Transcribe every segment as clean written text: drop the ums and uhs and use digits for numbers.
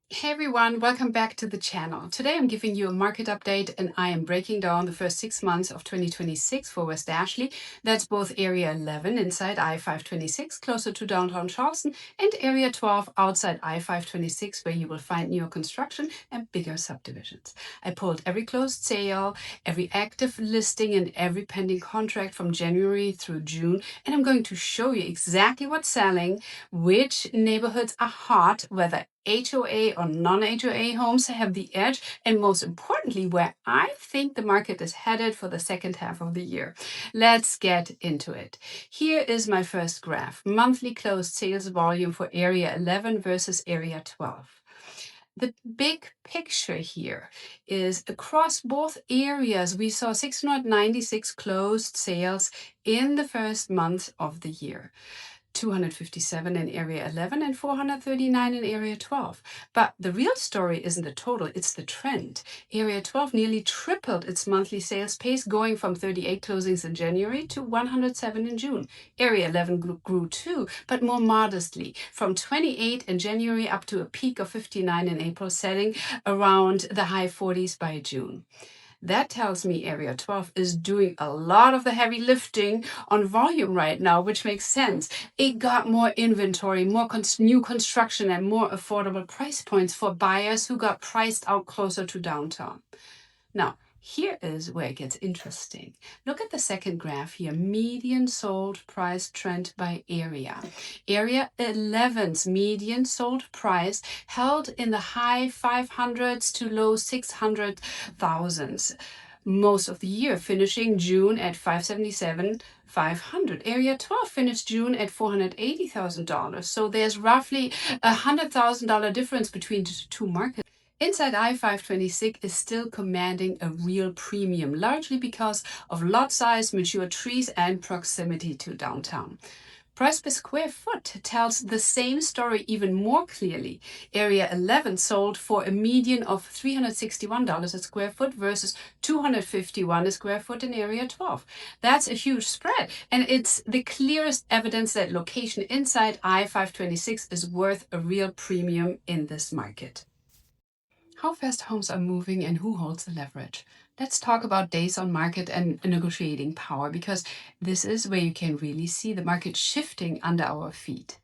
Hey everyone, welcome back to the channel. Today I'm giving you a market update and I am breaking down the first 6 months of 2026 for West Ashley. That's both Area 11 inside I-526 closer to downtown Charleston and Area 12 outside I-526 where you will find newer construction and bigger subdivisions. I pulled every closed sale, every active listing and every pending contract from January through June, and I'm going to show you exactly what's selling, which neighborhoods are hot, whether HOA or non-HOA homes have the edge, and most importantly, where I think the market is headed for the second half of the year. Let's get into it. Here is my first graph, monthly closed sales volume for Area 11 versus Area 12. The big picture here is across both areas, we saw 696 closed sales in the first month of the year. 257 in Area 11 and 439 in Area 12. But the real story isn't the total, it's the trend. Area 12 nearly tripled its monthly sales pace, going from 38 closings in January to 107 in June. Area 11 grew too, but more modestly, from 28 in January up to a peak of 59 in April, setting around the high 40s by June. That tells me Area 12 is doing a lot of the heavy lifting on volume right now, which makes sense. It got more inventory, more new construction, and more affordable price points for buyers who got priced out closer to downtown. Now, here is where it gets interesting. Look at the second graph here, median sold price trend by area. Area 11's median sold price held in the high 500s to low 600,000s most of the year, finishing June at 577. 500. Area 12 finished June at $480,000. So there's roughly a $100,000 difference between the two markets. Inside I-526 is still commanding a real premium, largely because of lot size, mature trees, and proximity to downtown. Price per square foot tells the same story even more clearly. Area 11 sold for a median of $361 a square foot versus $251 a square foot in Area 12. That's a huge spread, and it's the clearest evidence that location inside I-526 is worth a real premium in this market. How fast homes are moving and who holds the leverage. Let's talk about days on market and negotiating power, because this is where you can really see the market shifting under our feet.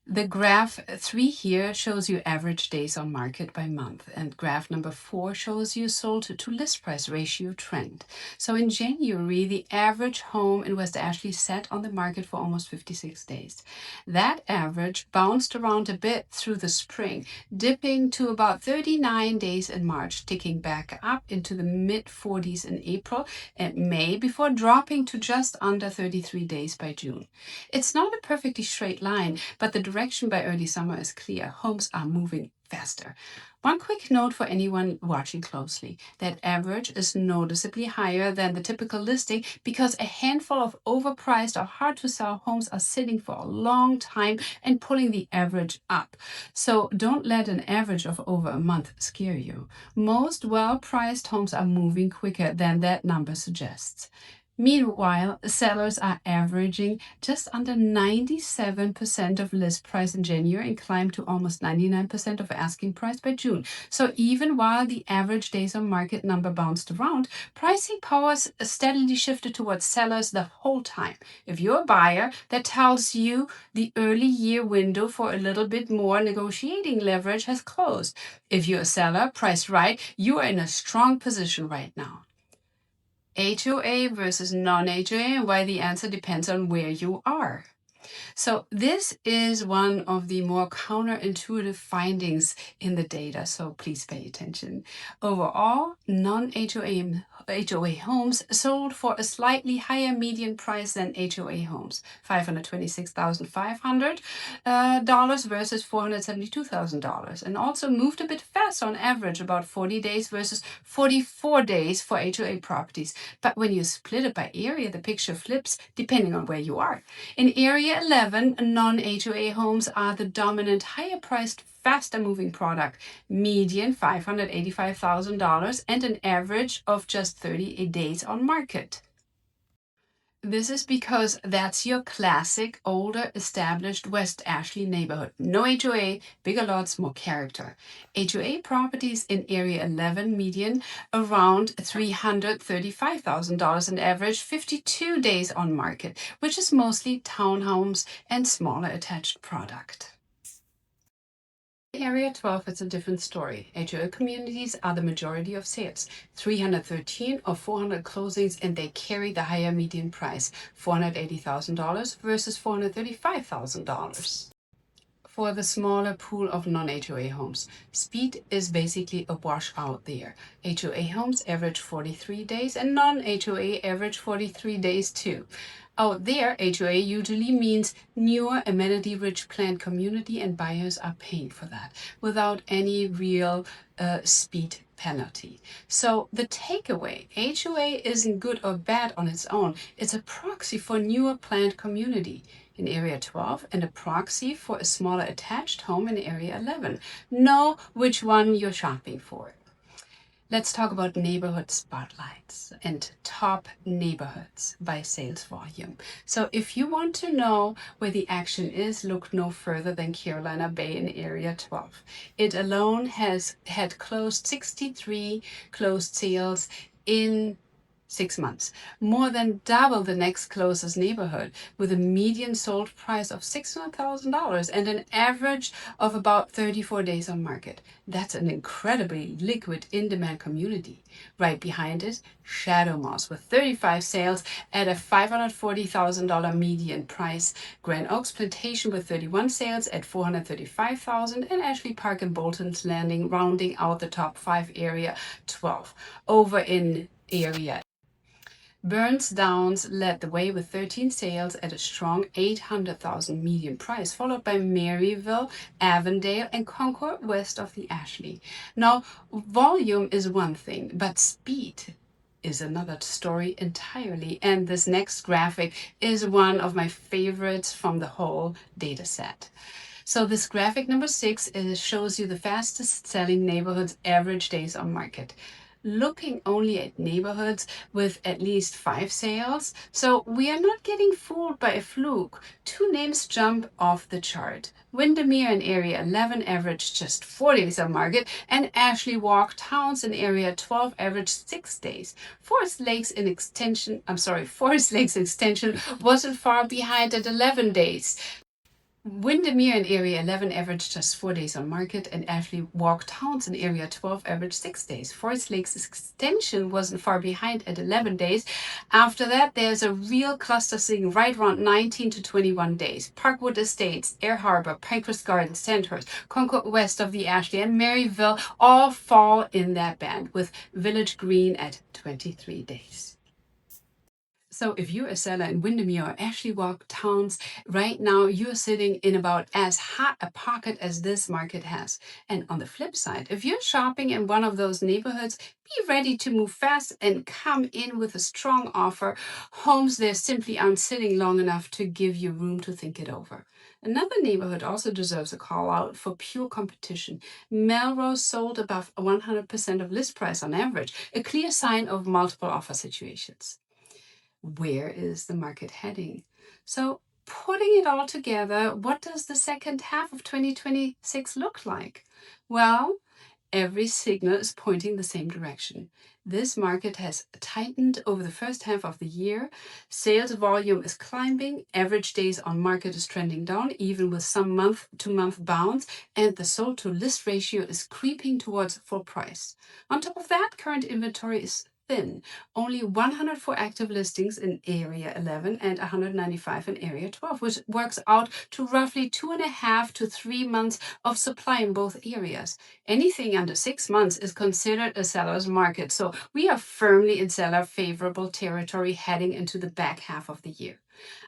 The graph 3 here shows you average days on market by month, and graph number 4 shows you sold to list price ratio trend. So in January, the average home in West Ashley sat on the market for almost 56 days. That average bounced around a bit through the spring, dipping to about 39 days in March, ticking back up into the mid-40s in April and May before dropping to just under 33 days by June. It's not a perfectly straight line, but the direction by early summer is clear. Homes are moving faster. One quick note for anyone watching closely. That average is noticeably higher than the typical listing because a handful of overpriced or hard to sell homes are sitting for a long time and pulling the average up. So don't let an average of over a month scare you. Most well-priced homes are moving quicker than that number suggests. Meanwhile, sellers are averaging just under 97% of list price in January and climbed to almost 99% of asking price by June. So even while the average days on market number bounced around, pricing power steadily shifted towards sellers the whole time. If you're a buyer, that tells you the early year window for a little bit more negotiating leverage has closed. If you're a seller, priced right, you are in a strong position right now. HOA versus non-HOA, and why the answer depends on where you are. So this is one of the more counterintuitive findings in the data, so please pay attention. Overall, non-HOA homes sold for a slightly higher median price than HOA homes, $526,500 versus $472,000, and also moved a bit faster on average, about 40 days versus 44 days for HOA properties. But when you split it by area, the picture flips depending on where you are. In Area 11, non-HOA homes are the dominant, higher-priced, faster-moving product, median $585,000 and an average of just 38 days on market. This is because that's your classic, older, established West Ashley neighborhood. No HOA, bigger lots, more character. HOA properties in Area 11 median around $335,000 on average, 52 days on market, which is mostly townhomes and smaller attached product. Area 12, it's a different story. HOA communities are the majority of sales, 313 or 400 closings, and they carry the higher median price, $480,000 versus $435,000. For the smaller pool of non-HOA homes, speed is basically a washout there. HOA homes average 43 days and non-HOA average 43 days too. Out there, HOA usually means newer, amenity-rich planned community, and buyers are paying for that without any real speed penalty. So the takeaway, HOA isn't good or bad on its own. It's a proxy for newer planned community in Area 12 and a proxy for a smaller attached home in Area 11. Know which one you're shopping for. Let's talk about neighborhood spotlights and top neighborhoods by sales volume. So if you want to know where the action is, look no further than Carolina Bay in Area 12. It alone has had closed 63 closed sales in 6 months, more than double the next closest neighborhood, with a median sold price of $600,000 and an average of about 34 days on market. That's an incredibly liquid, in-demand community. Right behind it, Shadow Moss with 35 sales at a $540,000 median price, Grand Oaks Plantation with 31 sales at $435,000, and Ashley Park and Bolton's Landing rounding out the top 5 Area 12. Over in Area Burns Downs led the way with 13 sales at a strong $800,000 median price, followed by Maryville, Avondale, and Concord west of the Ashley. Now, volume is one thing, but speed is another story entirely. And this next graphic is one of my favorites from the whole data set. So this graphic number 6 shows you the fastest selling neighborhoods average days on market. Looking only at neighborhoods with at least 5 sales. So we are not getting fooled by a fluke. 2 names jump off the chart. Windermere in Area 11 averaged just 4 days on market, and Ashley Walk Towns in Area 12 averaged 6 days. Forest Lakes Extension wasn't far behind at 11 days. Windermere in Area 11 averaged just 4 days on market, and Ashley Walk Towns in Area 12 averaged 6 days. Forest Lakes Extension wasn't far behind at 11 days. After that, there's a real cluster sitting right around 19 to 21 days. Parkwood Estates, Air Harbor, Pinecrest Gardens, Sandhurst, Concord west of the Ashley, and Maryville all fall in that band, with Village Green at 23 days. So if you're a seller in Windermere or Ashley Walk Towns, right now you're sitting in about as hot a pocket as this market has. And on the flip side, if you're shopping in one of those neighborhoods, be ready to move fast and come in with a strong offer. Homes there simply aren't sitting long enough to give you room to think it over. Another neighborhood also deserves a call out for pure competition. Melrose sold above 100% of list price on average, a clear sign of multiple offer situations. Where is the market heading? So putting it all together, what does the second half of 2026 look like? Well, every signal is pointing the same direction. This market has tightened over the first half of the year. Sales volume is climbing. Average days on market is trending down, even with some month-to-month bounce. And the sold-to-list ratio is creeping towards full price. On top of that, current inventory is thin. Only 104 active listings in Area 11 and 195 in Area 12, which works out to roughly 2.5 to 3 months of supply in both areas. Anything under 6 months is considered a seller's market, so we are firmly in seller favorable territory heading into the back half of the year.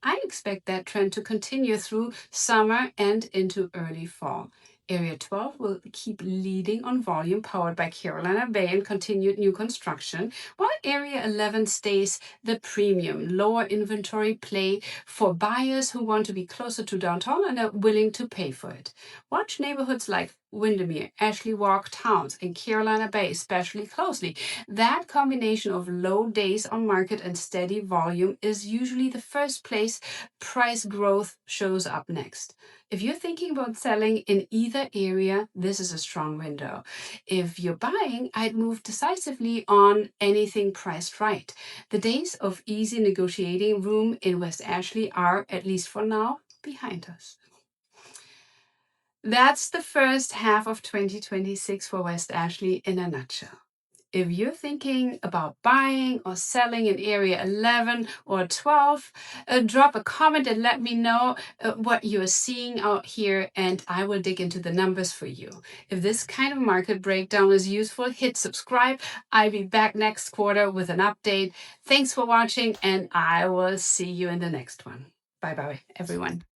I expect that trend to continue through summer and into early fall. Area 12 will keep leading on volume, powered by Carolina Bay and continued new construction, while Area 11 stays the premium, lower inventory play for buyers who want to be closer to downtown and are willing to pay for it. Watch neighborhoods like Windermere, Ashley Walk Towns, and Carolina Bay especially closely. That combination of low days on market and steady volume is usually the first place price growth shows up next. If you're thinking about selling in either area, this is a strong window. If you're buying, I'd move decisively on anything priced right. The days of easy negotiating room in West Ashley are, at least for now, behind us. That's the first half of 2026 for West Ashley in a nutshell. If you're thinking about buying or selling in area 11 or 12, drop a comment and let me know what you're seeing out here, and I will dig into the numbers for you. If this kind of market breakdown is useful, hit subscribe. I'll be back next quarter with an update. Thanks for watching, and I will see you in the next one. Bye bye, everyone.